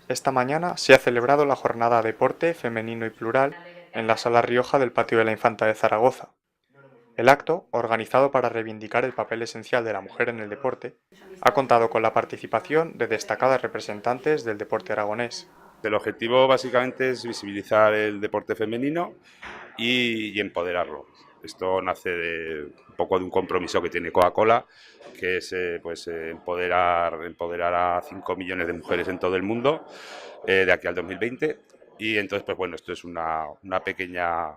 Esta mañana se ha celebrado la jornada Deporte Femenino y Plural en la Sala Rioja del Patio de la Infanta de Zaragoza. El acto, organizado para reivindicar el papel esencial de la mujer en el deporte, ha contado con la participación de destacadas representantes del deporte aragonés. El objetivo básicamente es visibilizar el deporte femenino y empoderarlo. Esto nace de un poco de un compromiso que tiene Coca-Cola, que es empoderar a 5 millones de mujeres en todo el mundo de aquí al 2020. Y entonces, pues bueno, esto es una pequeña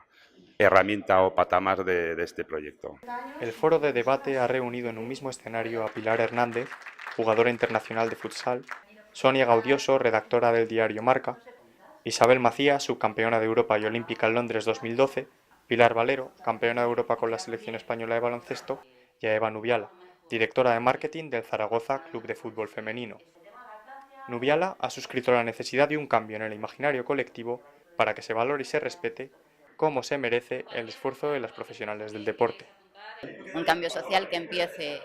herramienta o pata más de este proyecto. El foro de debate ha reunido en un mismo escenario a Pilar Hernández, jugadora internacional de futsal, Sonia Gaudioso, redactora del diario Marca, Isabel Macías, subcampeona de Europa y olímpica en Londres 2012, Pilar Valero, campeona de Europa con la selección española de baloncesto, y a Eva Nubiala, directora de marketing del Zaragoza Club de Fútbol Femenino. Nubiala ha suscrito la necesidad de un cambio en el imaginario colectivo para que se valore y se respete como se merece el esfuerzo de las profesionales del deporte. Un cambio social que empiece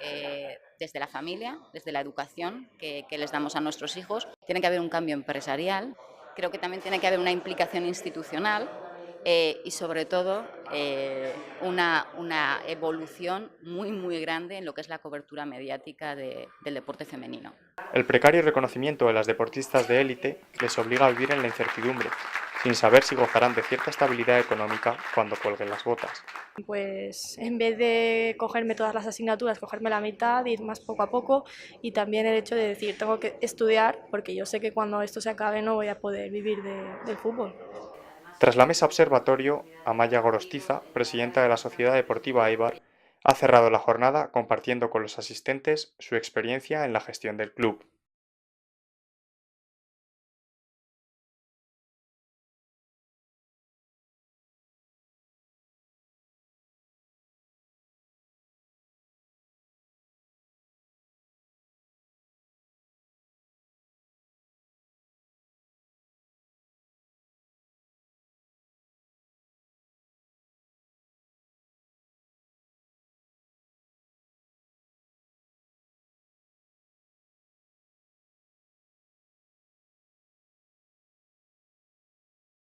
desde la familia, desde la educación que les damos a nuestros hijos. Tiene que haber un cambio empresarial, creo que también tiene que haber una implicación institucional y sobre todo una evolución muy grande en lo que es la cobertura mediática del deporte femenino. El precario reconocimiento de las deportistas de élite les obliga a vivir en la incertidumbre, sin saber si gozarán de cierta estabilidad económica cuando cuelguen las botas. Pues en vez de cogerme todas las asignaturas, cogerme la mitad, ir más poco a poco, y también el hecho de decir, tengo que estudiar porque yo sé que cuando esto se acabe no voy a poder vivir del fútbol. Tras la mesa observatorio, Amaya Gorostiza, presidenta de la Sociedad Deportiva Eibar, ha cerrado la jornada compartiendo con los asistentes su experiencia en la gestión del club.